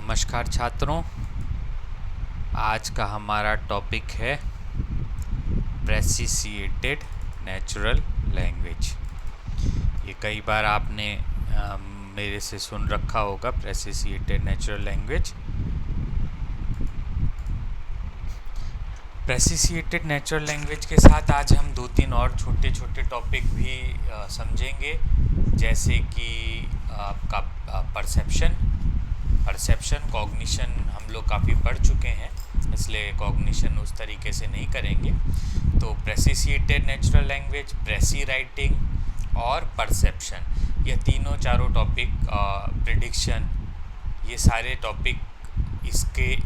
नमस्कार छात्रों, आज का हमारा टॉपिक है प्रेसिसिएटेड नेचुरल लैंग्वेज। ये कई बार आपने मेरे से सुन रखा होगा प्रेसिसिएटेड नेचुरल लैंग्वेज। प्रेसिसिएटेड नेचुरल लैंग्वेज के साथ आज हम 2-3 और छोटे छोटे टॉपिक भी समझेंगे, जैसे कि आपका परसेप्शन, कॉग्निशन हम लोग काफ़ी पढ़ चुके हैं, इसलिए कॉग्निशन उस तरीके से नहीं करेंगे। तो प्रेसिसिएटेड नेचुरल लैंग्वेज, प्रेसी राइटिंग और परसेप्शन, ये चारों टॉपिक, प्रिडिक्शन, ये सारे टॉपिक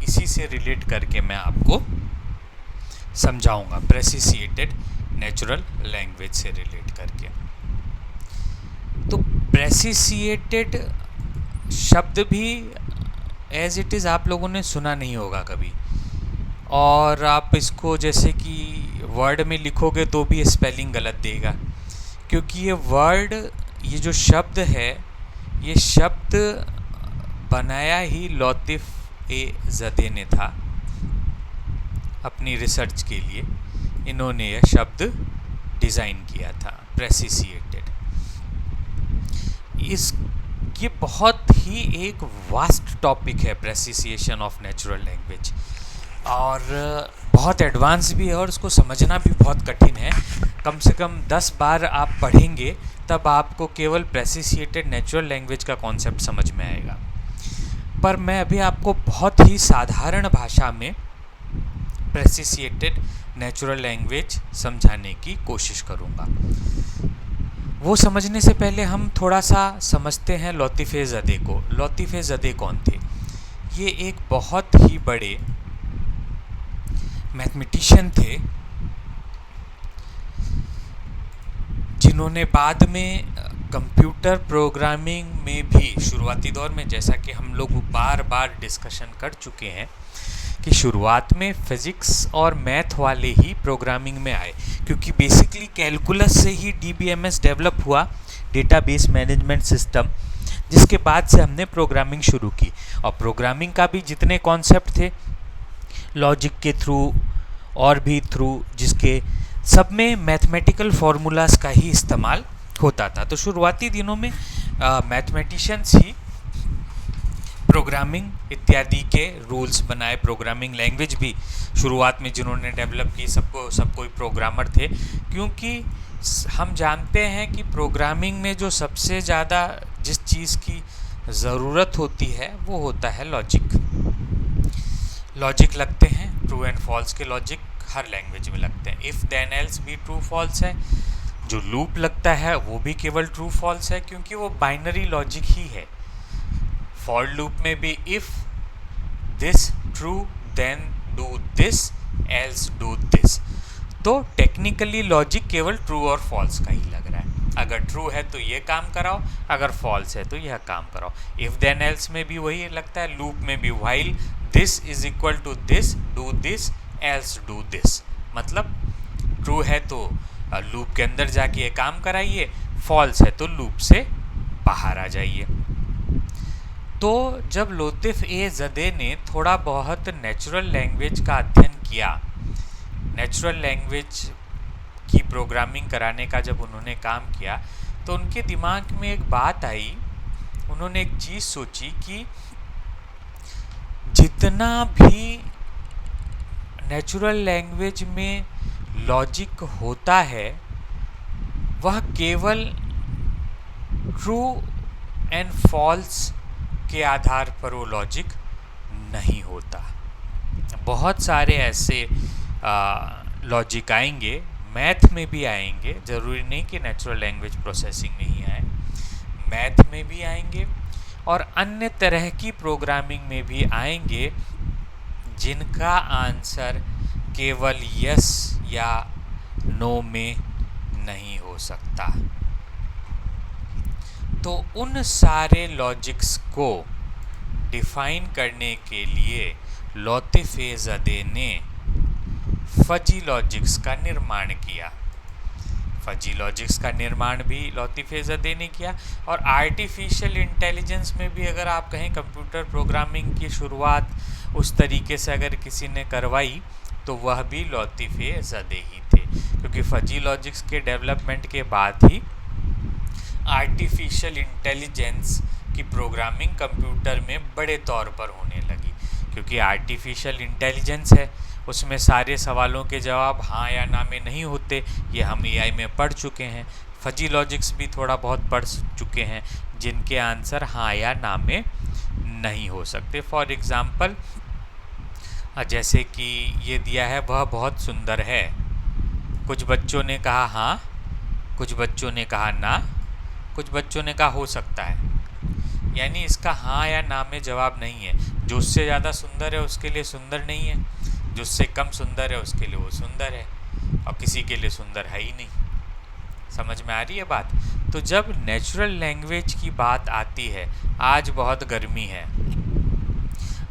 इसी से रिलेट करके मैं आपको समझाऊंगा, प्रेसिसिएटेड नेचुरल लैंग्वेज से रिलेट करके। तो प्रेसिसिएटेड शब्द भी एज इट इज़ आप लोगों ने सुना नहीं होगा कभी, और आप इसको जैसे कि वर्ड में लिखोगे तो भी स्पेलिंग गलत देगा, क्योंकि ये जो शब्द है, ये शब्द बनाया ही लतीफ़ ए ज़दे ने था अपनी रिसर्च के लिए। इन्होंने यह शब्द डिज़ाइन किया था, प्रेसिसिएटेड। ये बहुत ही एक वास्ट टॉपिक है, प्रेसिसिएशन ऑफ नेचुरल लैंग्वेज, और बहुत एडवांस भी है, और इसको समझना भी बहुत कठिन है। कम से कम 10 बार आप पढ़ेंगे तब आपको केवल प्रेसिसिएटेड नेचुरल लैंग्वेज का कॉन्सेप्ट समझ में आएगा। पर मैं अभी आपको बहुत ही साधारण भाषा में प्रेसिसिएटेड नेचुरल लैंग्वेज समझाने की कोशिश करूँगा। वो समझने से पहले हम थोड़ा सा समझते हैं लतीफ़ ए ज़दे को। लतीफ़ ए ज़दे कौन थे? ये एक बहुत ही बड़े मैथमेटिशियन थे, जिन्होंने बाद में कंप्यूटर प्रोग्रामिंग में भी शुरुआती दौर में, जैसा कि हम लोग बार बार डिस्कशन कर चुके हैं कि शुरुआत में फिज़िक्स और मैथ वाले ही प्रोग्रामिंग में आए, क्योंकि बेसिकली कैलकुलस से ही डीबीएमएस डेवलप हुआ, डेटाबेस मैनेजमेंट सिस्टम, जिसके बाद से हमने प्रोग्रामिंग शुरू की। और प्रोग्रामिंग का भी जितने कॉन्सेप्ट थे, लॉजिक के थ्रू और भी थ्रू, जिसके सब में मैथमेटिकल फार्मूलाज का ही इस्तेमाल होता था। तो शुरुआती दिनों में मैथमेटिशियंस ही प्रोग्रामिंग इत्यादि के रूल्स बनाए। प्रोग्रामिंग लैंग्वेज भी शुरुआत में जिन्होंने डेवलप की, सब कोई प्रोग्रामर थे, क्योंकि हम जानते हैं कि प्रोग्रामिंग में जो सबसे ज़्यादा जिस चीज़ की ज़रूरत होती है वो होता है लॉजिक लगते हैं। ट्रू एंड फॉल्स के लॉजिक हर लैंग्वेज में लगते हैं। इफ़ देन एल्स भी ट्रू फॉल्स है। जो लूप लगता है वो भी केवल ट्रू फॉल्स है, क्योंकि वो बाइनरी लॉजिक ही है। फॉर लूप में भी if this true then do this else do this. तो टेक्निकली लॉजिक केवल ट्रू और फॉल्स का ही लग रहा है। अगर ट्रू है तो ये काम कराओ, अगर फॉल्स है तो यह काम कराओ। इफ़ देन एल्स में भी वही लगता है, लूप में भी while this is equal to this do this else do this. मतलब ट्रू है तो लूप के अंदर जाके ये काम कराइए, फॉल्स है तो लूप से बाहर आ जाइए। तो जब लतीफ़ ए ज़दे ने थोड़ा बहुत नेचुरल लैंग्वेज का अध्ययन किया, नेचुरल लैंग्वेज की प्रोग्रामिंग कराने का जब उन्होंने काम किया, तो उनके दिमाग में एक बात आई। उन्होंने एक चीज़ सोची कि जितना भी नेचुरल लैंग्वेज में लॉजिक होता है, वह केवल ट्रू एंड फॉल्स के आधार पर वो लॉजिक नहीं होता। बहुत सारे ऐसे लॉजिक आएंगे, मैथ में भी आएंगे, ज़रूरी नहीं कि नेचुरल लैंग्वेज प्रोसेसिंग में ही आए, मैथ में भी आएंगे और अन्य तरह की प्रोग्रामिंग में भी आएंगे, जिनका आंसर केवल यस या नो में नहीं हो सकता। तो उन सारे लॉजिक्स को डिफाइन करने के लिए लतीफ़ ए ज़दे ने फजी लॉजिक्स का निर्माण किया। फजी लॉजिक्स का निर्माण भी लतीफ़ ज़दे ने किया। और आर्टिफिशियल इंटेलिजेंस में भी अगर आप कहें कंप्यूटर प्रोग्रामिंग की शुरुआत उस तरीके से अगर किसी ने करवाई तो वह भी लतीफ़ ज़दे ही थे, क्योंकि फजी लॉजिक्स के डेवलपमेंट के बाद ही आर्टिफिशियल इंटेलिजेंस की प्रोग्रामिंग कंप्यूटर में बड़े तौर पर होने लगी। क्योंकि आर्टिफिशियल इंटेलिजेंस है, उसमें सारे सवालों के जवाब हाँ या ना में नहीं होते, ये हम एआई में पढ़ चुके हैं। फजी लॉजिक्स भी थोड़ा बहुत पढ़ चुके हैं, जिनके आंसर हाँ या ना में नहीं हो सकते। फॉर एग्ज़ाम्पल, जैसे कि ये दिया है, वह बहुत सुंदर है। कुछ बच्चों ने कहा हाँ, कुछ बच्चों ने कहा ना, कुछ बच्चों ने कहा हो सकता है। यानी इसका हाँ या ना में जवाब नहीं है। जो उससे ज़्यादा सुंदर है उसके लिए सुंदर नहीं है, जो उससे कम सुंदर है उसके लिए वो सुंदर है, और किसी के लिए सुंदर है ही नहीं। समझ में आ रही है बात? तो जब नेचुरल लैंग्वेज की बात आती है, आज बहुत गर्मी है,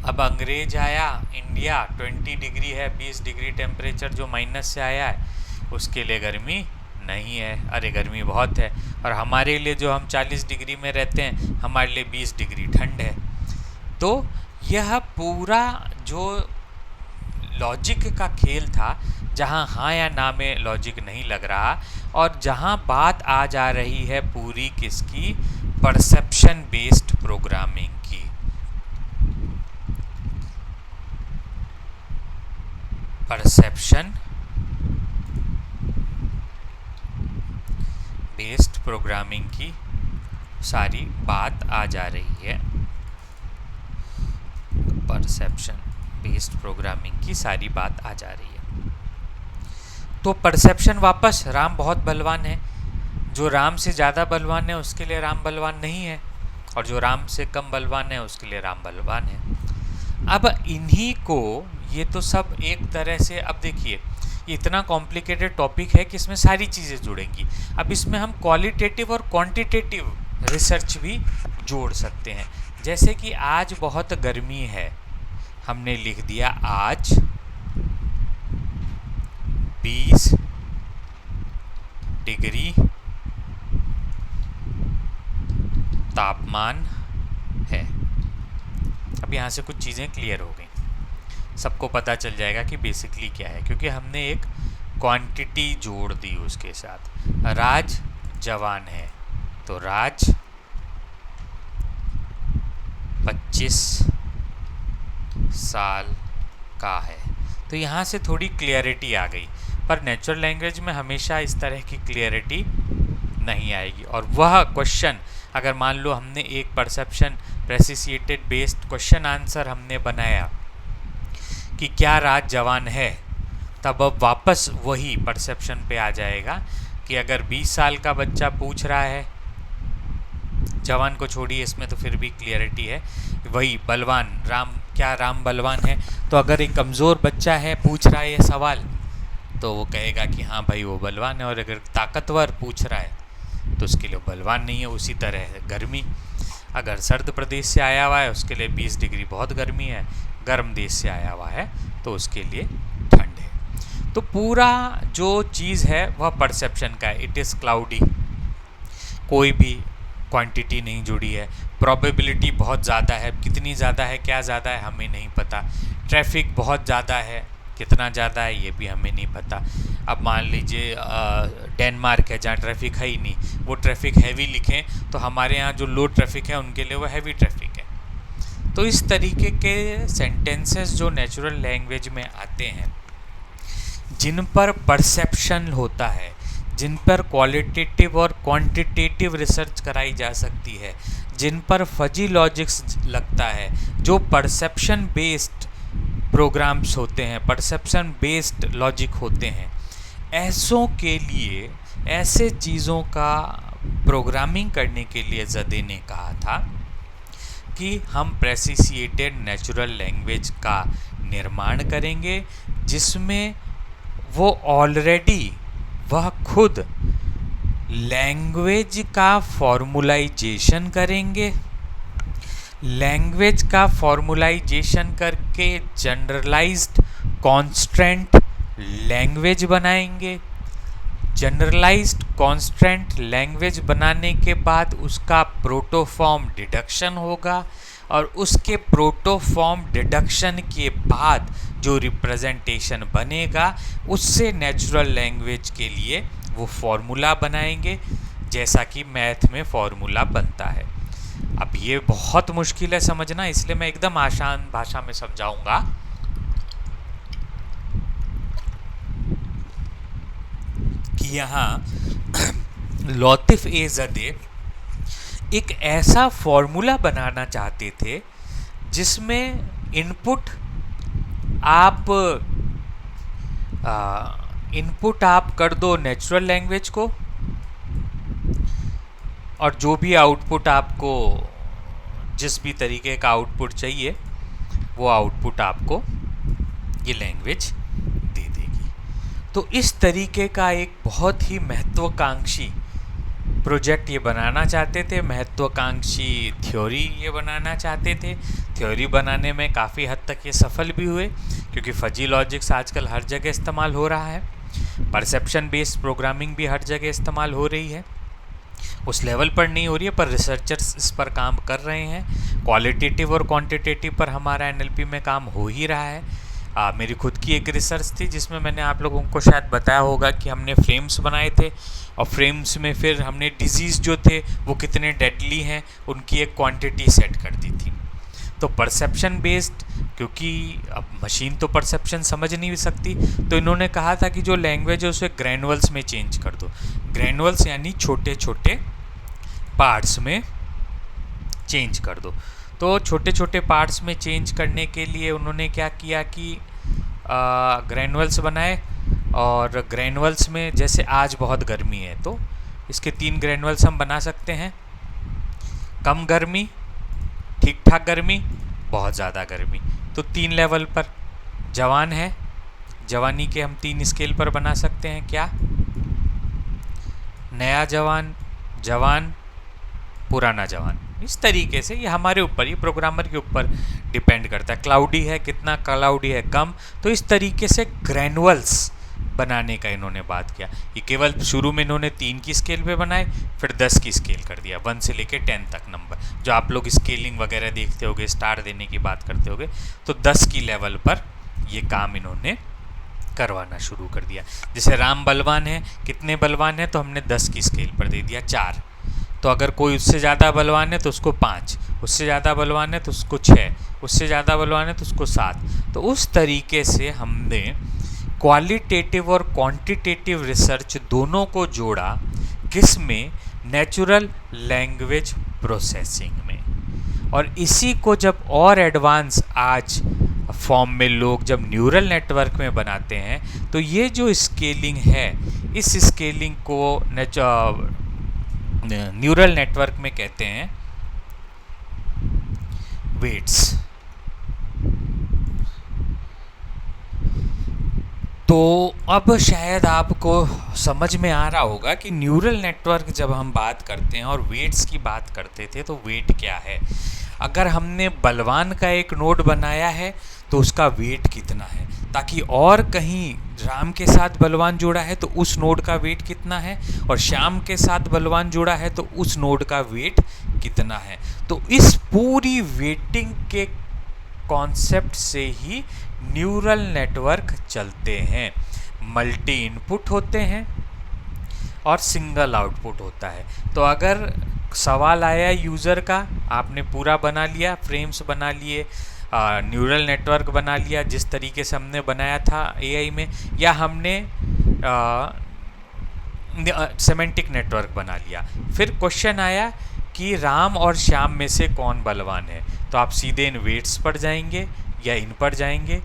अब अंग्रेज आया, इंडिया 20 डिग्री है, 20 डिग्री टेम्परेचर जो माइनस से आया है, उसके लिए गर्मी नहीं है, अरे गर्मी बहुत है। और हमारे लिए जो हम 40 डिग्री में रहते हैं, हमारे लिए 20 डिग्री ठंड है। तो यह पूरा जो लॉजिक का खेल था, जहाँ हाँ या ना में लॉजिक नहीं लग रहा, और जहाँ बात आ जा रही है पूरी किसकी, परसेप्शन बेस्ड प्रोग्रामिंग की। परसेप्शन बेस्ड प्रोग्रामिंग की सारी बात आ जा रही है। परसेप्शन बेस्ड प्रोग्रामिंग की सारी बात आ जा रही है। तो परसेप्शन वापस, राम बहुत बलवान है, जो राम से ज़्यादा बलवान है उसके लिए राम बलवान नहीं है, और जो राम से कम बलवान है उसके लिए राम बलवान है। अब इन्हीं को, ये तो सब एक तरह से, अब देखिए इतना कॉम्प्लिकेटेड टॉपिक है कि इसमें सारी चीज़ें जुड़ेंगी। अब इसमें हम क्वालिटेटिव और क्वांटिटेटिव रिसर्च भी जोड़ सकते हैं। जैसे कि आज बहुत गर्मी है, हमने लिख दिया आज 20 डिग्री तापमान है। अब यहाँ से कुछ चीज़ें क्लियर हो गई, सबको पता चल जाएगा कि बेसिकली क्या है, क्योंकि हमने एक क्वांटिटी जोड़ दी उसके साथ। राज जवान है, तो राज 25 साल का है। तो यहाँ से थोड़ी क्लियरिटी आ गई, पर नेचुरल लैंग्वेज में हमेशा इस तरह की क्लियरिटी नहीं आएगी। और वह क्वेश्चन, अगर मान लो हमने एक परसेप्शन प्रेसिसिएटेड बेस्ड क्वेश्चन आंसर हमने बनाया कि क्या राज जवान है, तब अब वापस वही परसेप्शन पे आ जाएगा कि अगर 20 साल का बच्चा पूछ रहा है, जवान को छोड़िए, इसमें तो फिर भी क्लियरिटी है, वही बलवान राम, क्या राम बलवान है, तो अगर एक कमज़ोर बच्चा है पूछ रहा है ये सवाल, तो वो कहेगा कि हाँ भाई वो बलवान है। और अगर ताकतवर पूछ रहा है तो उसके लिए बलवान नहीं है। उसी तरह है गर्मी, अगर सर्द प्रदेश से आया हुआ है उसके लिए 20 डिग्री बहुत गर्मी है, गर्म देश से आया हुआ है तो उसके लिए ठंड है। तो पूरा जो चीज़ है वह परसेप्शन का है। इट इज़ क्लाउडी, कोई भी क्वांटिटी नहीं जुड़ी है। प्रोबेबिलिटी बहुत ज़्यादा है, कितनी ज़्यादा है, क्या ज़्यादा है, हमें नहीं पता। ट्रैफिक बहुत ज़्यादा है, कितना ज़्यादा है ये भी हमें नहीं पता। अब मान लीजिए डेनमार्क है जहाँ ट्रैफिक है ही नहीं, वो ट्रैफिक हैवी लिखें तो हमारे यहाँ जो लो ट्रैफिक है उनके लिए वो हैवी ट्रैफिक है। तो इस तरीके के सेंटेंसेस जो नेचुरल लैंग्वेज में आते हैं, जिन पर परसेप्शन होता है, जिन पर क्वालिटेटिव और क्वांटिटेटिव रिसर्च कराई जा सकती है, जिन पर फजी लॉजिक्स लगता है, जो परसेप्शन बेस्ड प्रोग्राम्स होते हैं, परसेप्शन बेस्ड लॉजिक होते हैं, ऐसों के लिए, ऐसे चीज़ों का प्रोग्रामिंग करने के लिए ज़दे ने कहा था कि हम प्रेसिसिएटेड नेचुरल लैंग्वेज का निर्माण करेंगे, जिसमें वो ऑलरेडी, वह खुद लैंग्वेज का फॉर्मूलाइजेशन करेंगे, लैंग्वेज का फॉर्मूलाइजेशन करके जनरलाइज्ड कॉन्स्टेंट लैंग्वेज बनाएंगे, जनरलाइज्ड कॉन्स्टेंट लैंग्वेज बनाने के बाद उसका प्रोटोफॉर्म डिडक्शन होगा और उसके प्रोटोफॉर्म डिडक्शन के बाद जो रिप्रेजेंटेशन बनेगा उससे नेचुरल लैंग्वेज के लिए वो फॉर्मूला बनाएंगे, जैसा कि मैथ में फॉर्मूला बनता है। अब ये बहुत मुश्किल है समझना, इसलिए मैं एकदम आसान भाषा में समझाऊंगा। कि यहाँ लतीफ़ ए ज़दे एक ऐसा फॉर्मूला बनाना चाहते थे जिसमें इनपुट आप कर दो नेचुरल लैंग्वेज को, और जो भी आउटपुट आपको जिस भी तरीके का आउटपुट चाहिए वो आउटपुट आपको ये लैंग्वेज दे देगी। तो इस तरीके का एक बहुत ही महत्वाकांक्षी प्रोजेक्ट ये बनाना चाहते थे, महत्वाकांक्षी थ्योरी ये बनाना चाहते थे। थ्योरी बनाने में काफ़ी हद तक ये सफल भी हुए, क्योंकि फजी लॉजिक्स आजकल हर जगह इस्तेमाल हो रहा है, परसेप्शन बेस्ड प्रोग्रामिंग भी हर जगह इस्तेमाल हो रही है। उस लेवल पर नहीं हो रही है, पर रिसर्चर्स इस पर काम कर रहे हैं। क्वालिटेटिव और क्वांटिटेटिव पर हमारा एनएलपी में काम हो ही रहा है। मेरी खुद की एक रिसर्च थी जिसमें मैंने आप लोगों को शायद बताया होगा कि हमने फ्रेम्स बनाए थे, और फ्रेम्स में फिर हमने डिजीज़ जो थे वो कितने डेडली हैं उनकी एक क्वांटिटी सेट कर दी थी। तो परसेप्शन बेस्ड, क्योंकि अब मशीन तो परसेप्शन समझ नहीं सकती, तो इन्होंने कहा था कि जो लैंग्वेज है उसे ग्रैनुअल्स में चेंज कर दो। ग्रैनुअल्स यानी छोटे छोटे पार्ट्स में चेंज कर दो। तो छोटे छोटे पार्ट्स में चेंज करने के लिए उन्होंने क्या किया कि ग्रैनुअल्स बनाए, और ग्रैनुअल्स में जैसे आज बहुत गर्मी है तो इसके 3 ग्रैनुअल्स हम बना सकते हैं। कम गर्मी, ठीक ठाक गर्मी, बहुत ज़्यादा गर्मी। तो 3 लेवल पर जवान है, जवानी के हम 3 स्केल पर बना सकते हैं। क्या? नया जवान, जवान, पुराना जवान। इस तरीके से ये हमारे ऊपर, ये प्रोग्रामर के ऊपर डिपेंड करता है। क्लाउडी है, कितना क्लाउडी है, कम। तो इस तरीके से ग्रैनुअल्स बनाने का इन्होंने बात किया। ये केवल शुरू में इन्होंने 3 की स्केल पे बनाए, फिर 10 की स्केल कर दिया, 1 से लेके 10 तक नंबर। जो आप लोग स्केलिंग वगैरह देखते होगे, स्टार देने की बात करते होगे, तो 10 की लेवल पर ये काम इन्होंने करवाना शुरू कर दिया। जैसे राम बलवान है, कितने बलवान है, तो हमने 10 की स्केल पर दे दिया 4। तो अगर कोई उससे ज़्यादा बलवान है तो उसको 5, उससे ज़्यादा बलवान है तो उसको 6, उससे ज़्यादा बलवान है तो उसको 7। तो उस तरीके से हमने क्वालिटेटिव और क्वांटिटेटिव रिसर्च दोनों को जोड़ा, किसमें? नेचुरल लैंग्वेज प्रोसेसिंग में। और इसी को जब और एडवांस आज फॉर्म में लोग जब न्यूरल नेटवर्क में बनाते हैं, तो ये जो स्केलिंग है, इस स्केलिंग को न्यूरल नेटवर्क में कहते हैं वेट्स। तो अब शायद आपको समझ में आ रहा होगा कि न्यूरल नेटवर्क जब हम बात करते हैं और वेट्स की बात करते थे, तो वेट क्या है। अगर हमने बलवान का एक नोड बनाया है तो उसका वेट कितना है, ताकि और कहीं राम के साथ बलवान जोड़ा है तो उस नोड का वेट कितना है, और श्याम के साथ बलवान जोड़ा है तो उस नोड का वेट कितना है। तो इस पूरी वेटिंग के कॉन्सेप्ट से ही न्यूरल नेटवर्क चलते हैं। मल्टी इनपुट होते हैं और सिंगल आउटपुट होता है। तो अगर सवाल आया यूज़र का, आपने पूरा बना लिया, फ्रेम्स बना लिए, न्यूरल नेटवर्क बना लिया जिस तरीके से हमने बनाया था एआई में, या हमने सेमेंटिक नेटवर्क बना लिया। फिर क्वेश्चन आया कि राम और श्याम में से कौन बलवान है, तो आप सीधे इन वेट्स पर जाएंगे या इन पर जाएंगे,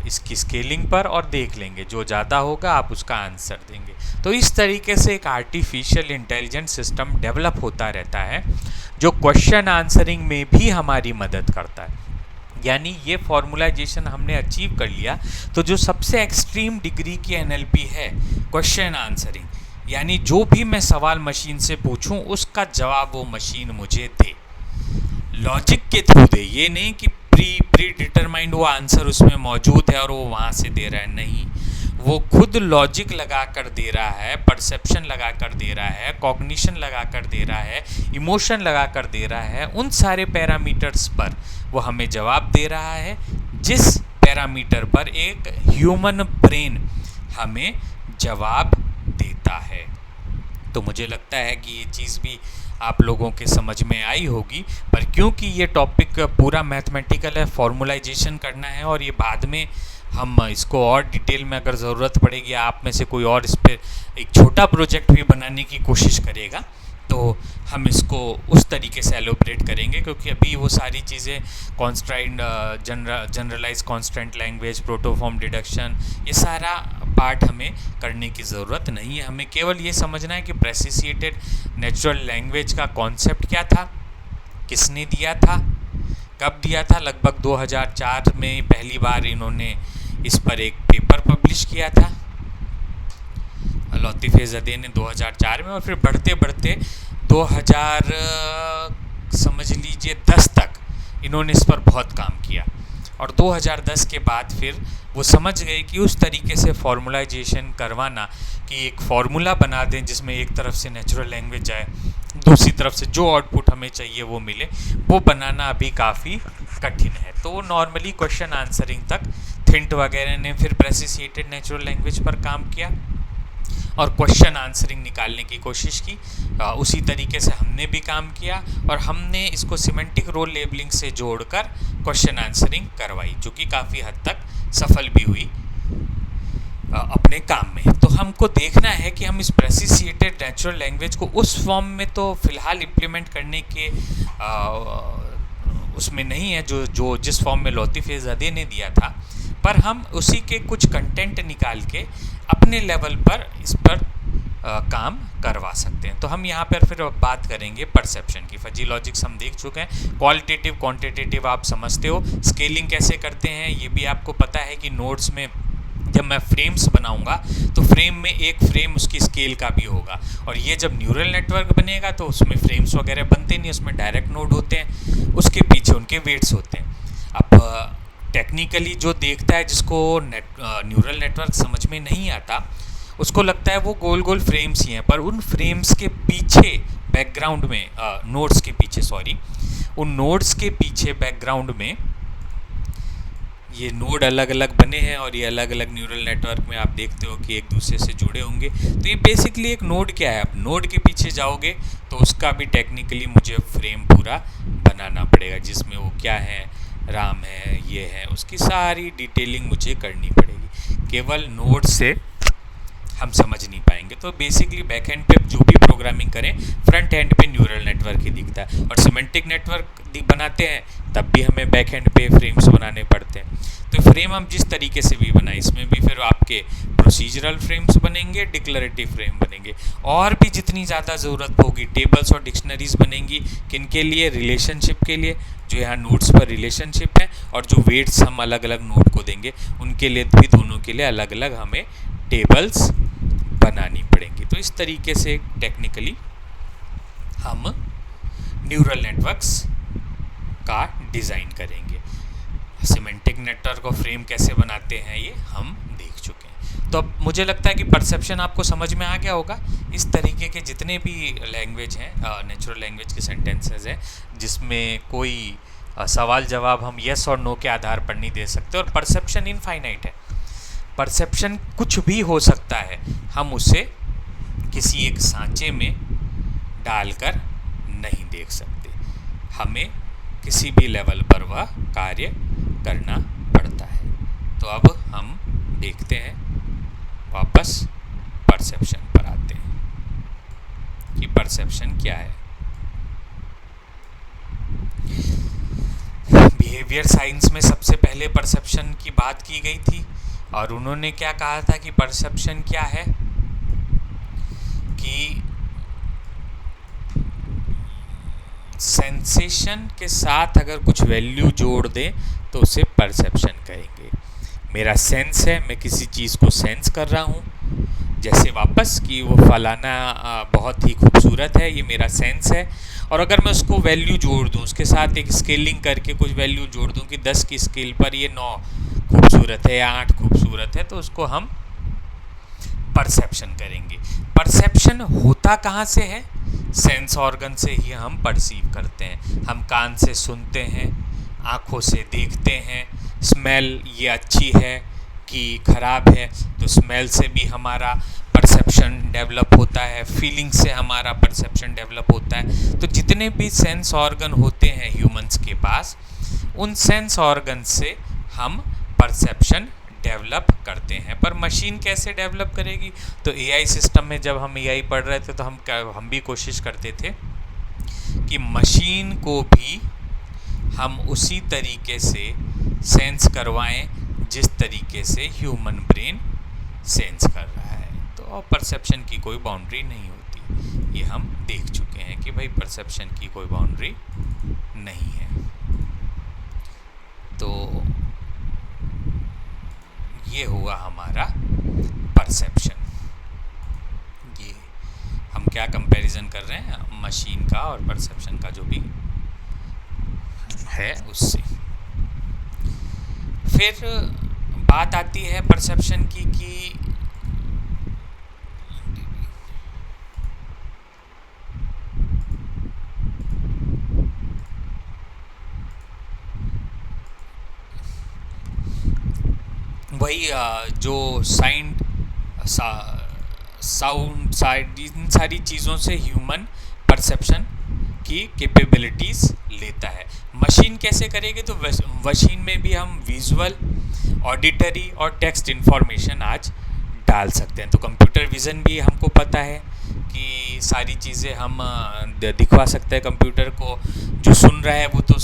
इसकी स्केलिंग पर, और देख लेंगे जो ज़्यादा होगा आप उसका आंसर देंगे। तो इस तरीके से एक आर्टिफिशियल इंटेलिजेंस सिस्टम डेवलप होता रहता है, जो क्वेश्चन आंसरिंग में भी हमारी मदद करता है। यानी ये फॉर्मूलाइजेशन हमने अचीव कर लिया, तो जो सबसे एक्सट्रीम डिग्री की एनएलपी है क्वेश्चन आंसरिंग, यानी जो भी मैं सवाल मशीन से पूछूं उसका जवाब वो मशीन मुझे दे, लॉजिक के थ्रू दे। ये नहीं कि प्री डिटरमाइंड वो आंसर उसमें मौजूद है और वो वहाँ से दे रहा है, नहीं, वो खुद लॉजिक लगा कर दे रहा है, परसेप्शन लगा कर दे रहा है, कॉग्निशन लगा कर दे रहा है, इमोशन लगा कर दे रहा है, उन सारे पैरामीटर्स पर वो हमें जवाब दे रहा है जिस पैरामीटर पर एक ह्यूमन ब्रेन हमें जवाब देता है। तो मुझे लगता है कि ये चीज़ भी आप लोगों के समझ में आई होगी, पर क्योंकि ये टॉपिक पूरा मैथमेटिकल है, फॉर्मुलाइजेशन करना है और ये बाद में हम इसको और डिटेल में अगर ज़रूरत पड़ेगी, आप में से कोई और इस पर एक छोटा प्रोजेक्ट भी बनाने की कोशिश करेगा तो हम इसको उस तरीके से एलोबरेट करेंगे, क्योंकि अभी वो सारी चीज़ें constant generalise constant language, protoform deduction, ये सारा पार्ट हमें करने की ज़रूरत नहीं है। हमें केवल ये समझना है कि प्रेसिसिएटेड नेचुरल लैंग्वेज का कॉन्सेप्ट क्या था, किसने दिया था, कब दिया था। लगभग 2004 में पहली बार इन्होंने इस पर एक पेपर पब्लिश किया था लतीफ़-ए-ज़देह ने 2004 में, और फिर बढ़ते बढ़ते 2000 समझ लीजिए 10 तक इन्होंने इस पर बहुत काम किया। और 2010 के बाद फिर वो समझ गए कि उस तरीके से फॉर्मुलाइजेशन करवाना कि एक फार्मूला बना दें जिसमें एक तरफ से नेचुरल लैंग्वेज जाए, दूसरी तरफ से जो आउटपुट हमें चाहिए वो मिले, वो बनाना अभी काफ़ी कठिन है। तो नॉर्मली क्वेश्चन आंसरिंग तक थिंट वगैरह ने फिर प्रेसिसिएटेड नेचुरल लैंग्वेज पर काम किया और क्वेश्चन आंसरिंग निकालने की कोशिश की। उसी तरीके से हमने भी काम किया और हमने इसको सिमेंटिक रोल लेबलिंग से जोड़कर क्वेश्चन आंसरिंग करवाई, जो कि काफ़ी हद तक सफल भी हुई अपने काम में। तो हमको देखना है कि हम इस प्रेसिसिएटेड नेचुरल लैंग्वेज को उस फॉर्म में तो फ़िलहाल इम्प्लीमेंट करने के उसमें नहीं है जो जिस फॉर्म में लतीफ़-ए-ज़देह ने दिया था, पर हम उसी के कुछ कंटेंट निकाल के अपने लेवल पर इस पर काम करवा सकते हैं। तो हम यहाँ पर फिर बात करेंगे परसेप्शन की। फजी लॉजिक्स हम देख चुके हैं, क्वालिटेटिव क्वांटिटेटिव आप समझते हो, स्केलिंग कैसे करते हैं ये भी आपको पता है कि नोड्स में जब मैं फ्रेम्स बनाऊंगा तो फ्रेम में एक फ्रेम उसकी स्केल का भी होगा, और ये जब न्यूरल नेटवर्क बनेगा तो उसमें फ्रेम्स वगैरह बनते नहीं, उसमें डायरेक्ट नोड होते हैं, उसके पीछे उनके वेट्स होते हैं। अब टेक्निकली जो देखता है, जिसको न्यूरल नेटवर्क समझ में नहीं आता, उसको लगता है वो गोल गोल फ्रेम्स ही हैं, पर उन फ्रेम्स के पीछे बैकग्राउंड में नोड्स के पीछे उन नोड्स के पीछे बैकग्राउंड में ये नोड अलग अलग बने हैं और ये अलग अलग न्यूरल नेटवर्क में आप देखते हो कि एक दूसरे से जुड़े होंगे। तो ये बेसिकली एक नोड क्या है, अब नोड के पीछे जाओगे तो उसका भी टेक्निकली मुझे फ्रेम पूरा बनाना पड़ेगा, जिसमें वो क्या है, राम है, ये है, उसकी सारी डिटेलिंग मुझे करनी पड़ेगी। केवल नोड से हम समझ नहीं पाएंगे। तो बेसिकली बैक एंड पे जो भी प्रोग्रामिंग करें, फ्रंट एंड पे न्यूरल नेटवर्क ही दिखता है, और सिमेंटिक नेटवर्क बनाते हैं तब भी हमें बैक एंड पे फ्रेम्स बनाने पड़ते हैं। तो फ्रेम हम जिस तरीके से भी बनाएं, इसमें भी फिर आपके प्रोसीजरल फ्रेम्स बनेंगे, डिक्लरेटिव फ्रेम बनेंगे, और भी जितनी ज़्यादा ज़रूरत होगी टेबल्स और डिक्शनरीज बनेंगी। किन के लिए? रिलेशनशिप के लिए, जो यहाँ नोड्स पर रिलेशनशिप है, और जो वेट्स हम अलग अलग नोड को देंगे उनके लिए भी, दोनों के लिए अलग अलग हमें टेबल्स बनानी पड़ेंगी। तो इस तरीके से टेक्निकली हम न्यूरल नेटवर्क्स का डिज़ाइन करेंगे। सिमेंटिक नेटवर्क और फ्रेम कैसे बनाते हैं ये हम देख चुके हैं। तो अब मुझे लगता है कि परसेप्शन आपको समझ में आ गया होगा। इस तरीके के जितने भी लैंग्वेज हैं, नेचुरल लैंग्वेज के सेंटेंसेस हैं, जिसमें कोई सवाल जवाब हम येस और नो के आधार पर नहीं दे सकते, और परसेप्शन इनफाइनाइट है। परसेप्शन कुछ भी हो सकता है, हम उसे किसी एक सांचे में डालकर नहीं देख सकते, हमें किसी भी लेवल पर वह कार्य करना पड़ता है। तो अब हम देखते हैं, वापस परसेप्शन पर आते हैं कि परसेप्शन क्या है। बिहेवियर साइंस में सबसे पहले परसेप्शन की बात की गई थी, और उन्होंने क्या कहा था कि परसेप्शन क्या है, कि सेंसेशन के साथ अगर कुछ वैल्यू जोड़ दें तो उसे परसेप्शन कहेंगे। मेरा सेंस है, मैं किसी चीज़ को सेंस कर रहा हूँ, जैसे वापस कि वो फलाना बहुत ही खूबसूरत है, ये मेरा सेंस है। और अगर मैं उसको वैल्यू जोड़ दूँ, उसके साथ एक स्केलिंग करके कुछ वैल्यू जोड़ दूँ कि 10 की स्केल पर ये 9 खूबसूरत है या 8 खूबसूरत है, तो उसको हम परसेप्शन करेंगे। परसेप्शन होता कहाँ से है? सेंस ऑर्गन से ही हम परसीव करते हैं। हम कान से सुनते हैं, आँखों से देखते हैं, स्मेल ये अच्छी है कि खराब है, तो स्मेल से भी हमारा परसेप्शन डेवलप होता है, फीलिंग से हमारा परसेप्शन डेवलप होता है। तो जितने भी सेंस ऑर्गन होते हैं ह्यूमंस के पास, उन सेंस ऑर्गन से हम परसेप्शन डेवलप करते हैं। पर मशीन कैसे डेवलप करेगी? तो एआई सिस्टम में जब हम एआई पढ़ रहे थे तो हम भी कोशिश करते थे कि मशीन को भी हम उसी तरीके से सेंस करवाएं जिस तरीके से ह्यूमन ब्रेन सेंस कर रहा है। तो परसेप्शन की कोई बाउंड्री नहीं होती, ये हम देख चुके हैं कि भाई परसेप्शन की कोई बाउंड्री नहीं है। तो ये हुआ हमारा परसेप्शन। ये हम क्या कंपैरिजन कर रहे हैं मशीन का और परसेप्शन का जो भी है उससे। फिर बात आती है परसेप्शन की कि वही जो साउंड साइड इन सारी चीज़ों से ह्यूमन परसेप्शन की कैपेबिलिटीज़ लेता है। मशीन कैसे करेगी? तो मशीन में भी हम विजुअल, ऑडिटरी और टेक्स्ट इन्फॉर्मेशन आज डाल सकते हैं। तो कंप्यूटर विज़न भी हमको पता है कि सारी चीज़ें हम दिखवा सकते हैं कंप्यूटर को। जो सुन रहा है वो तो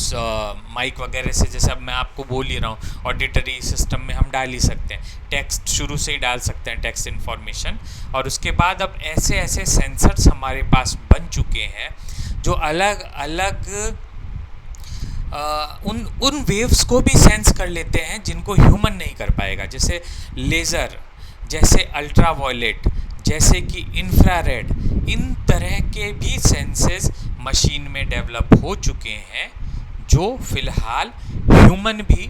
माइक वगैरह से, जैसे अब मैं आपको बोल ही रहा हूँ, ऑडिटरी सिस्टम में हम डाल ही सकते हैं। टेक्स्ट शुरू से ही डाल सकते हैं, टेक्स्ट इन्फॉर्मेशन। और उसके बाद अब ऐसे ऐसे सेंसर्स हमारे पास बन चुके हैं जो अलग अलग उन वेव्स को भी सेंस कर लेते हैं जिनको ह्यूमन नहीं कर पाएगा। जैसे लेज़र, जैसे अल्ट्रावायलेट, जैसे कि इंफ्रारेड, इन तरह के भी सेंसेस मशीन में डेवलप हो चुके हैं जो फिलहाल ह्यूमन भी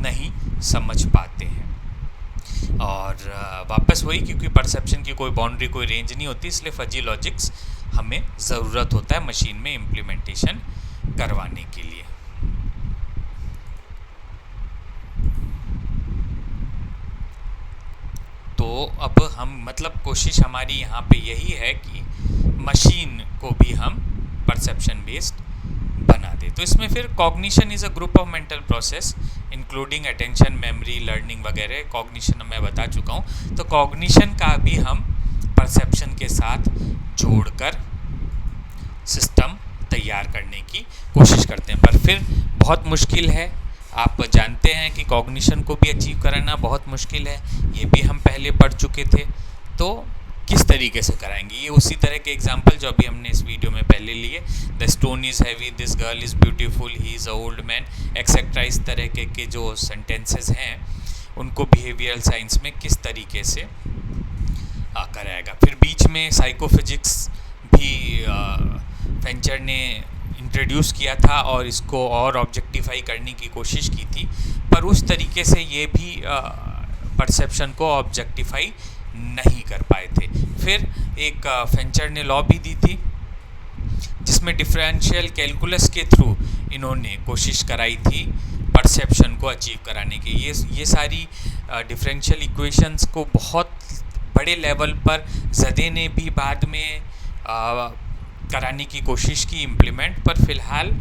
नहीं समझ पाते हैं। और वापस वही, क्योंकि परसेप्शन की कोई बाउंड्री, कोई रेंज नहीं होती, इसलिए फजी लॉजिक्स हमें ज़रूरत होता है मशीन में इम्प्लीमेंटेशन करवाने के लिए। तो अब हम कोशिश हमारी यहाँ पे यही है कि मशीन को भी हम परसेप्शन बेस्ड बना दे। तो इसमें फिर cognition is a group of mental process including attention, memory, learning वगैरह। कॉग्निशन मैं बता चुका हूँ। तो कॉग्निशन का भी हम परसेप्शन के साथ जोड़कर सिस्टम तैयार करने की कोशिश करते हैं, पर फिर बहुत मुश्किल है। आप जानते हैं कि कॉग्निशन को भी अचीव कराना बहुत मुश्किल है, ये भी हम पहले पढ़ चुके थे। तो किस तरीके से कराएंगे? ये उसी तरह के एग्जाम्पल जो अभी हमने इस वीडियो में पहले लिए, the stone is heavy, this girl is beautiful, he is a old man, etcetera. इस तरह के जो सेंटेंसेस हैं उनको बिहेवियरल साइंस में किस तरीके से कराएगा। फिर बीच में साइकोफिजिक्स भी वेंचर ने इंट्रोड्यूस किया था और इसको और ऑब्जेक्टिफाई करने की कोशिश की थी, पर उस तरीके से ये भी परसेप्शन को ऑब्जेक्टिफाई नहीं कर पाए थे। फिर एक वेंचर ने लॉ भी दी थी जिसमें डिफरेंशियल कैलकुलस के थ्रू इन्होंने कोशिश कराई थी परसेप्शन को अचीव कराने की। ये सारी डिफरेंशियल इक्वेशंस को बहुत बड़े लेवल पर ज़दे ने भी बाद में कराने की कोशिश की इम्प्लीमेंट, पर फिलहाल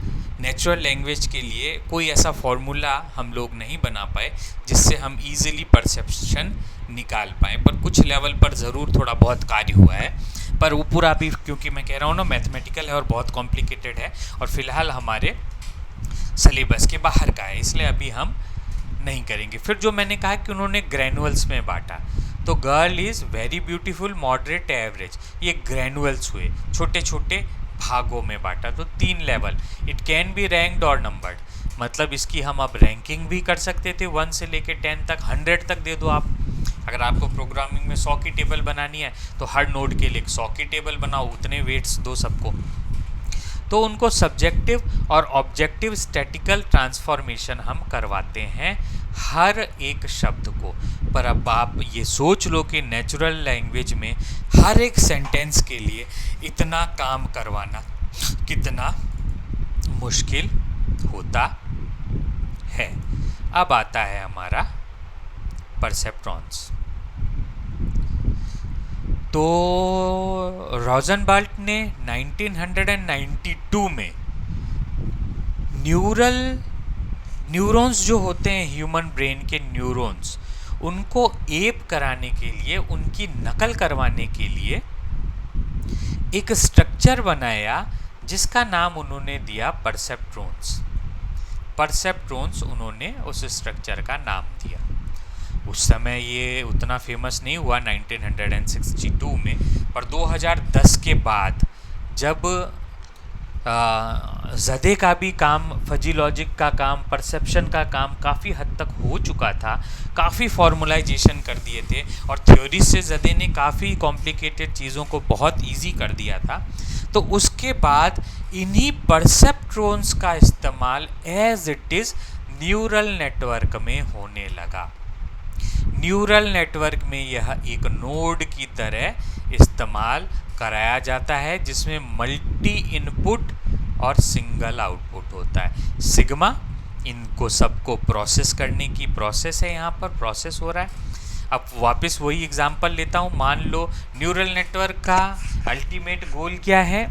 नेचुरल लैंग्वेज के लिए कोई ऐसा फॉर्मूला हम लोग नहीं बना पाए जिससे हम इजीली परसेप्शन निकाल पाएँ। पर कुछ लेवल पर ज़रूर थोड़ा बहुत कार्य हुआ है, पर वो पूरा भी, क्योंकि मैं कह रहा हूँ ना, मैथमेटिकल है और बहुत कॉम्प्लिकेटेड है और फिलहाल हमारे सिलेबस के बाहर का है, इसलिए अभी हम नहीं करेंगे। फिर जो मैंने कहा कि उन्होंने ग्रैनुअल्स में बांटा, तो girl is very beautiful, moderate, average, ये ग्रैनुअल्स हुए, छोटे छोटे भागों में बांटा। तो 3 level, it can be ranked और नंबर्ड, मतलब इसकी हम अब रैंकिंग भी कर सकते थे 1 से लेकर 10 तक, 100 तक दे दो आप। अगर आपको प्रोग्रामिंग में 100 की टेबल बनानी है तो हर नोड के लिए 100 की टेबल बनाओ, उतने वेट्स दो सबको। तो उनको सब्जेक्टिव और ऑब्जेक्टिव स्टैटिकल ट्रांसफॉर्मेशन हम करवाते हैं हर एक शब्द को। पर अब आप ये सोच लो कि नेचुरल लैंग्वेज में हर एक सेंटेंस के लिए इतना काम करवाना कितना मुश्किल होता है। अब आता है हमारा परसेप्ट्रॉन्स। तो रोजनबाल्ट ने 1992 में न्यूरॉन्स जो होते हैं ह्यूमन ब्रेन के न्यूरॉन्स, उनको एप कराने के लिए, उनकी नकल करवाने के लिए एक स्ट्रक्चर बनाया जिसका नाम उन्होंने दिया परसेप्ट्रॉन्स। परसेप्ट्रॉन्स उन्होंने उस स्ट्रक्चर का नाम दिया। उस समय ये उतना फेमस नहीं हुआ 1962 में, पर 2010 के बाद जब ज़दे का भी काम, फजी लॉजिक का काम, परसेप्शन का काम काफ़ी हद तक हो चुका था, काफ़ी फॉर्मुलाइजेशन कर दिए थे और थ्योरी से ज़दे ने काफ़ी कॉम्प्लिकेटेड चीज़ों को बहुत इजी कर दिया था, तो उसके बाद इन्हीं परसेप्ट्रॉन्स का इस्तेमाल as it is neural network में होने लगा। न्यूरल नेटवर्क में यह एक नोड की तरह इस्तेमाल कराया जाता है जिसमें मल्टी इनपुट और सिंगल आउटपुट होता है। सिग्मा इनको सबको प्रोसेस करने की प्रोसेस है, यहाँ पर प्रोसेस हो रहा है। अब वापस वही एग्जांपल लेता हूँ। मान लो न्यूरल नेटवर्क का अल्टीमेट गोल क्या है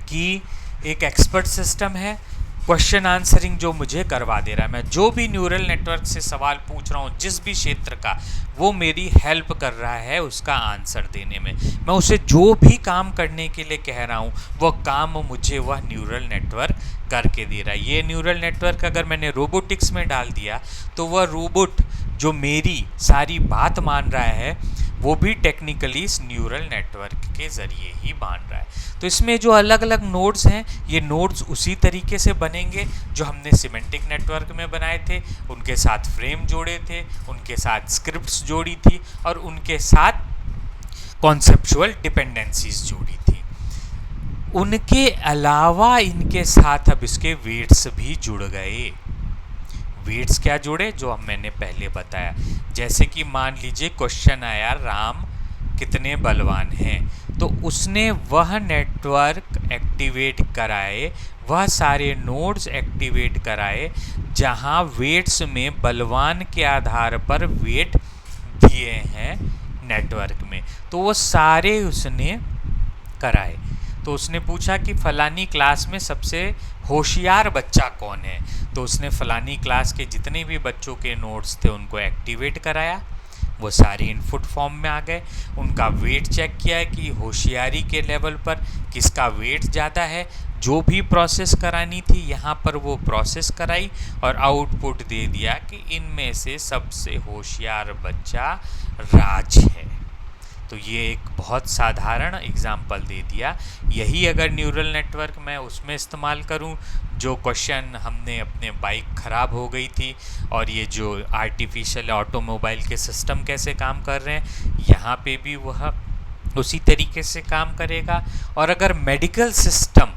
कि एक एक्सपर्ट सिस्टम है, क्वेश्चन आंसरिंग जो मुझे करवा दे रहा है। मैं जो भी न्यूरल नेटवर्क से सवाल पूछ रहा हूँ जिस भी क्षेत्र का, वो मेरी हेल्प कर रहा है उसका आंसर देने में। मैं उसे जो भी काम करने के लिए कह रहा हूँ वो काम मुझे वह न्यूरल नेटवर्क करके दे रहा है। ये न्यूरल नेटवर्क अगर मैंने रोबोटिक्स में डाल दिया तो वह रोबोट जो मेरी सारी बात मान रहा है वो भी टेक्निकली इस न्यूरल नेटवर्क के ज़रिए ही मान रहा है। तो इसमें जो अलग अलग नोड्स हैं, ये नोड्स उसी तरीके से बनेंगे जो हमने सिमेंटिक नेटवर्क में बनाए थे। उनके साथ फ्रेम जोड़े थे, उनके साथ स्क्रिप्ट्स जोड़ी थी और उनके साथ कॉन्सेप्चुअल डिपेंडेंसीज जोड़ी थी। उनके अलावा इनके साथ अब इसके वेट्स भी जुड़ गए। वेट्स क्या जुड़े, जो मैंने पहले बताया। जैसे कि मान लीजिए क्वेश्चन आया राम कितने बलवान हैं, तो उसने वह नेटवर्क एक्टिवेट कराए, वह सारे नोड्स एक्टिवेट कराए जहां वेट्स में बलवान के आधार पर वेट दिए हैं नेटवर्क में, तो वो सारे उसने कराए। तो उसने पूछा कि फलानी क्लास में सबसे होशियार बच्चा कौन है, तो उसने फलानी क्लास के जितने भी बच्चों के नोट्स थे उनको एक्टिवेट कराया, वो सारे इनपुट फॉर्म में आ गए। उनका वेट चेक किया कि होशियारी के लेवल पर किसका वेट ज़्यादा है, जो भी प्रोसेस करानी थी यहाँ पर वो प्रोसेस कराई और आउटपुट दे दिया कि इनमें से सबसे होशियार बच्चा राज है। तो ये एक बहुत साधारण एग्जाम्पल दे दिया। यही अगर न्यूरल नेटवर्क मैं उसमें इस्तेमाल करूं, जो क्वेश्चन हमने अपने बाइक ख़राब हो गई थी और ये जो आर्टिफिशियल ऑटोमोबाइल के सिस्टम कैसे काम कर रहे हैं, यहाँ पे भी वह उसी तरीके से काम करेगा। और अगर मेडिकल सिस्टम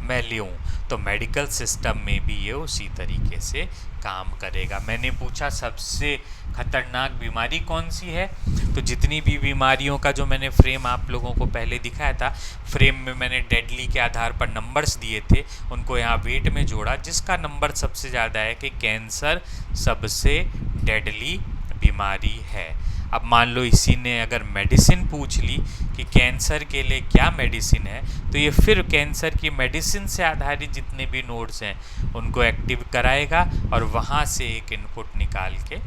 मैं लूँ तो मेडिकल सिस्टम में भी ये उसी तरीके से काम करेगा। मैंने पूछा सबसे खतरनाक बीमारी कौन सी है, तो जितनी भी बीमारियों का जो मैंने फ्रेम आप लोगों को पहले दिखाया था, फ्रेम में मैंने डेडली के आधार पर नंबर्स दिए थे, उनको यहाँ वेट में जोड़ा। जिसका नंबर सबसे ज़्यादा है कि कैंसर सबसे डेडली बीमारी है। अब मान लो इसी ने अगर मेडिसिन पूछ ली कि कैंसर के लिए क्या मेडिसिन है, तो ये फिर कैंसर की मेडिसिन से आधारित जितने भी नोड्स हैं उनको एक्टिव कराएगा और वहाँ से एक इनपुट निकाल के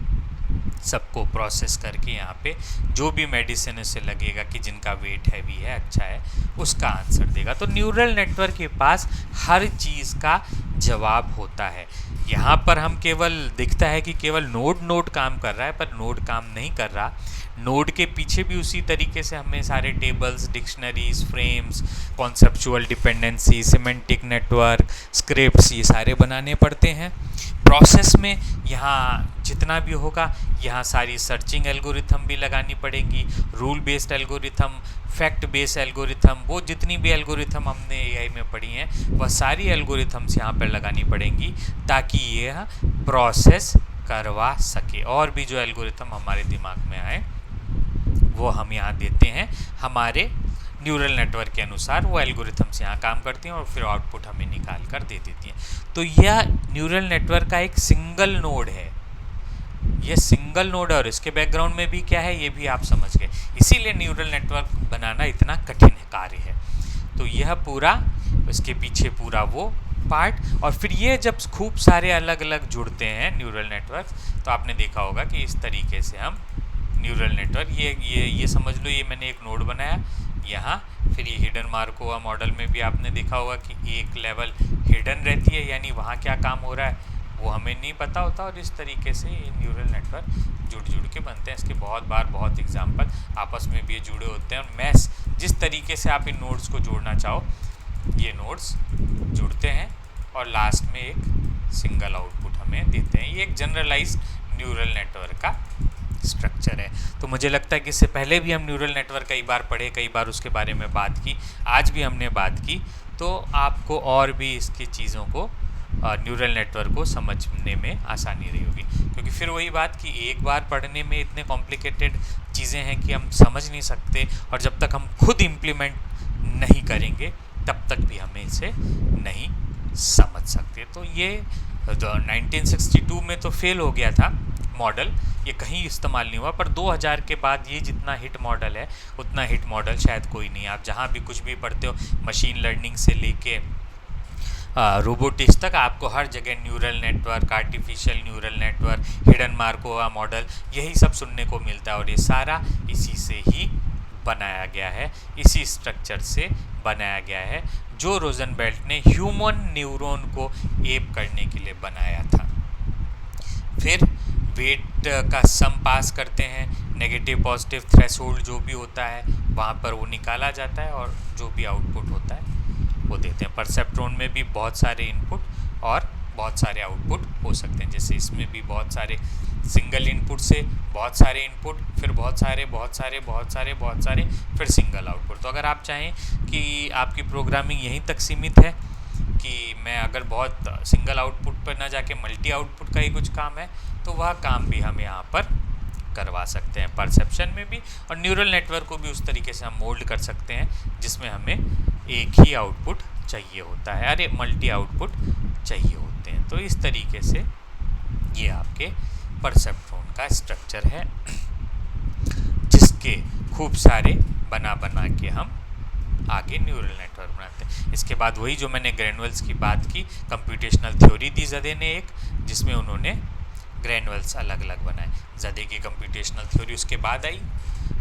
सबको प्रोसेस करके यहाँ पे जो भी मेडिसिन से लगेगा कि जिनका वेट हैवी है, अच्छा है, उसका आंसर देगा। तो न्यूरल नेटवर्क के पास हर चीज़ का जवाब होता है। यहाँ पर हम केवल दिखता है कि केवल नोड काम कर रहा है, पर नोड काम नहीं कर रहा। नोड के पीछे भी उसी तरीके से हमें सारे tables, dictionaries, frames, conceptual dependency, semantic network, scripts, ये सारे बनाने पड़ते हैं। प्रोसेस में यहाँ जितना भी होगा, यहाँ सारी सर्चिंग एल्गोरिथम भी लगानी पड़ेंगी, rule based algorithm, fact base algorithm, वो जितनी भी एल्गोरिथम हमने एआई में पढ़ी हैं वह सारी एल्गोरिथम्स यहाँ पर लगानी पड़ेंगी ताकि ये प्रोसेस करवा सके। और भी जो एल्गोरिथम हमारे दिमाग में आए वो हम यहाँ देते हैं, हमारे न्यूरल नेटवर्क के अनुसार वो एल्गोरिथम्स यहाँ काम करती हैं और फिर आउटपुट हमें निकाल कर दे देती हैं। तो यह न्यूरल नेटवर्क का एक सिंगल नोड है, ये सिंगल नोड है और इसके बैकग्राउंड में भी क्या है ये भी आप समझ गए, इसीलिए न्यूरल नेटवर्क बनाना इतना कठिन कार्य है। तो यह पूरा, इसके पीछे पूरा वो पार्ट, और फिर ये जब खूब सारे अलग अलग जुड़ते हैं न्यूरल नेटवर्क, तो आपने देखा होगा कि इस तरीके से हम न्यूरल नेटवर्क, ये समझ लो ये मैंने एक नोड बनाया यहाँ, फिर ये हिडन मार्कोवा मॉडल में भी आपने देखा होगा कि एक लेवल हिडन रहती है, यानी वहाँ क्या काम हो रहा है वो हमें नहीं पता होता, और इस तरीके से ये न्यूरल नेटवर्क जुड़ के बनते हैं। इसके बहुत एग्जाम्पल आपस में भी ये जुड़े होते हैं, और मैस जिस तरीके से आप इन नोड्स को जोड़ना चाहो ये नोड्स जुड़ते हैं और लास्ट में एक सिंगल आउटपुट हमें देते हैं। ये एक जनरलाइज्ड न्यूरल नेटवर्क का स्ट्रक्चर है। तो मुझे लगता है कि इससे पहले भी हम न्यूरल नेटवर्क कई बार पढ़े, कई बार उसके बारे में बात की, आज भी हमने बात की, तो आपको और भी इसकी चीज़ों को, न्यूरल नेटवर्क को समझने में आसानी रही होगी। क्योंकि फिर वही बात कि एक बार पढ़ने में इतने कॉम्प्लिकेटेड चीज़ें हैं कि हम समझ नहीं सकते, और जब तक हम खुद इम्प्लीमेंट नहीं करेंगे तब तक भी हमें इसे नहीं समझ सकते। तो ये 1962 में तो फेल हो गया था मॉडल, ये कहीं इस्तेमाल नहीं हुआ, पर 2000 के बाद ये जितना हिट मॉडल है उतना हिट मॉडल शायद कोई नहीं। आप जहाँ भी कुछ भी पढ़ते हो, मशीन लर्निंग से लेके रोबोटिक्स तक, आपको हर जगह neural network, artificial neural network, hidden Markov model, यही सब सुनने को मिलता है, और ये सारा इसी से ही बनाया गया है, इसी स्ट्रक्चर से बनाया गया है जो रोजनबेल्ट ने ह्यूमन न्यूरॉन को एप करने के लिए बनाया था। फिर वेट का सम पास करते हैं, नेगेटिव पॉजिटिव थ्रेशोल्ड जो भी होता है वहाँ पर वो निकाला जाता है, और जो भी आउटपुट होता है वो देते हैं। परसेप्ट्रॉन में भी बहुत सारे इनपुट और बहुत सारे आउटपुट हो सकते हैं, जैसे इसमें भी बहुत सारे सिंगल इनपुट से बहुत सारे इनपुट, फिर बहुत सारे फिर सिंगल आउटपुट। तो अगर आप चाहें कि आपकी प्रोग्रामिंग यहीं तक सीमित है कि मैं अगर बहुत सिंगल आउटपुट पर ना जाके मल्टी आउटपुट का ही कुछ काम है, तो वह काम भी हम यहाँ पर करवा सकते हैं परसेप्शन में भी, और न्यूरल नेटवर्क को भी उस तरीके से हम मोल्ड कर सकते हैं जिसमें हमें एक ही आउटपुट चाहिए होता है, अरे मल्टी आउटपुट चाहिए होते हैं। तो इस तरीके से ये आपके परसेप्ट्रॉन का स्ट्रक्चर है, जिसके खूब सारे बना के हम आगे न्यूरल नेटवर्क बनाते हैं। इसके बाद वही जो मैंने ग्रैनुअल्स की बात की, कंप्यूटेशनल थ्योरी दी जदे ने एक, जिसमें उन्होंने ग्रैनुअल्स अलग अलग बनाए। जदे की कंप्यूटेशनल थ्योरी उसके बाद आई,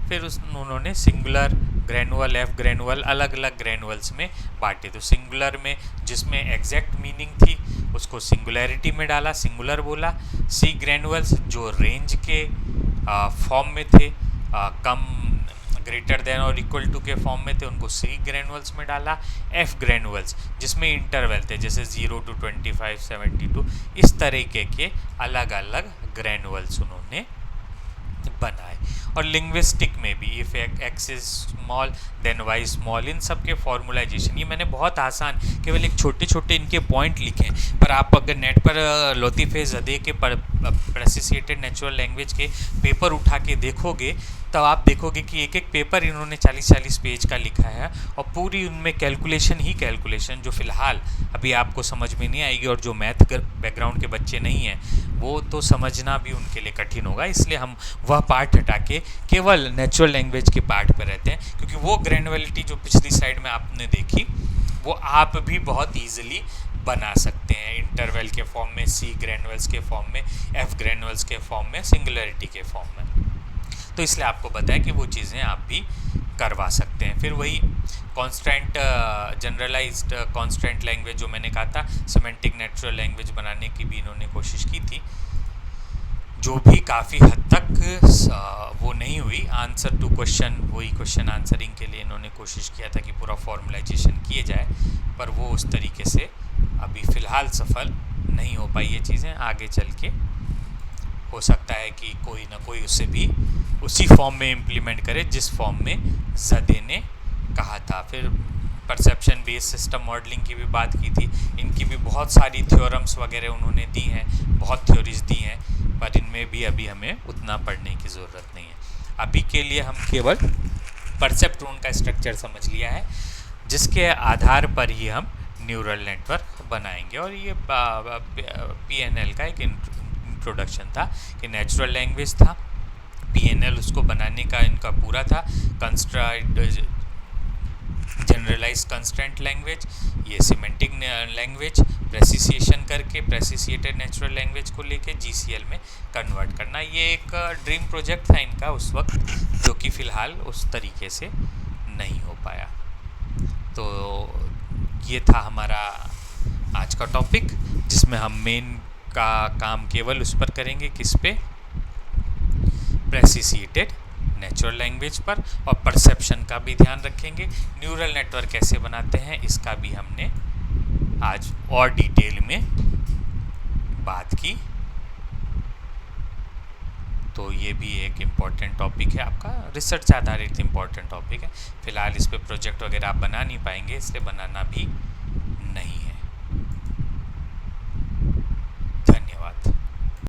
फिर उन्होंने सिंगुलर, ग्रैनुअल, एफ ग्रैनुअल, अलग अलग ग्रैनुअल्स में बांटे। तो सिंगुलर में जिसमें एग्जैक्ट मीनिंग थी उसको सिंगुलैरिटी में डाला, सिंगुलर बोला। सी ग्रैनुअल्स जो रेंज के फॉर्म में थे, कम, ग्रेटर देन और इक्वल टू के फॉर्म में थे, उनको सी ग्रैनुअल्स में डाला। एफ ग्रैनुअल्स जिसमें इंटरवल थे, जैसे 0 to 25, 72, इस तरीके के अलग अलग ग्रैनुअल्स उन्होंने बनाए। और लिंग्विस्टिक में भी if X is small then Y small, इन सब के फॉर्मुलाइजेशन, ये मैंने बहुत आसान, केवल एक छोटे छोटे इनके पॉइंट लिखे हैं, पर आप अगर नेट पर लतीफ़े ज़दे के प्रेसिसिएटेड नेचुरल लैंग्वेज के पेपर उठा के देखोगे, तब आप देखोगे कि एक एक पेपर इन्होंने 40-40 पेज का लिखा है, और पूरी उनमें कैलकुलेशन ही कैलकुलेशन, जो फ़िलहाल अभी आपको समझ में नहीं आएगी, और जो मैथ बैकग्राउंड के बच्चे नहीं हैं वो तो समझना भी उनके लिए कठिन होगा। इसलिए हम वह पार्ट हटा के केवल नेचुरल लैंग्वेज के पार्ट पर रहते हैं, क्योंकि वो ग्रैनुअलिटी जो पिछली स्लाइड में आपने देखी वो आप भी बहुत ईजिली बना सकते हैं, इंटरवल के फॉर्म में, सी ग्रैनुअल्स के फॉर्म में, एफ ग्रैनुअल्स के फॉर्म में, सिंगुलरिटी के फॉर्म में। तो इसलिए आपको बताया कि वो चीज़ें आप भी करवा सकते हैं। फिर वही कॉन्स्टेंट, जनरलाइज्ड कॉन्स्टेंट लैंग्वेज जो मैंने कहा था, सिमेंटिक नेचुरल लैंग्वेज बनाने की भी इन्होंने कोशिश की थी, जो भी काफ़ी हद तक वो नहीं हुई। आंसर टू क्वेश्चन, वही क्वेश्चन आंसरिंग के लिए इन्होंने कोशिश किया था कि पूरा फॉर्मुलाइजेशन किए जाए, पर वो उस तरीके से अभी फ़िलहाल सफल नहीं हो पाई ये चीज़ें, आगे चल के हो सकता है कि कोई ना कोई उसे भी उसी फॉर्म में इम्प्लीमेंट करे जिस फॉर्म में ज़दे ने कहा था। फिर परसेप्शन बेस्ड सिस्टम मॉडलिंग की भी बात की थी। इनकी भी बहुत सारी थ्योरम्स वगैरह उन्होंने दी हैं, बहुत थ्योरीज दी हैं, पर इनमें भी अभी हमें उतना पढ़ने की ज़रूरत नहीं है। अभी के लिए हम केवल परसेप्ट्रॉन का स्ट्रक्चर समझ लिया है, जिसके आधार पर ही हम न्यूरल नेटवर्क बनाएंगे। और ये PNL का एक इंट्रोडक्शन था कि नेचुरल लैंग्वेज था, PNL उसको बनाने का इनका पूरा था, जनरलाइज कंस्ट्रेंट लैंग्वेज, ये सिमेंटिक लैंग्वेज, प्रेसिसिएशन करके प्रेसिसिएटेड नेचुरल लैंग्वेज को लेके GCL में कन्वर्ट करना। ये एक ड्रीम प्रोजेक्ट था इनका उस वक्त, जो कि फ़िलहाल उस तरीके से नहीं हो पाया। तो ये था हमारा आज का टॉपिक, जिसमें हम मेन का काम केवल उस पर करेंगे, किस पे, प्रेसिसिएटेड नेचुरल लैंग्वेज पर, और परसेप्शन का भी ध्यान रखेंगे। न्यूरल नेटवर्क कैसे बनाते हैं इसका भी हमने आज और डिटेल में बात की। तो ये भी एक इम्पॉर्टेंट टॉपिक है, आपका रिसर्च आधारित इम्पॉर्टेंट टॉपिक है। फिलहाल इस पे प्रोजेक्ट वगैरह आप बना नहीं पाएंगे, इसलिए बनाना भी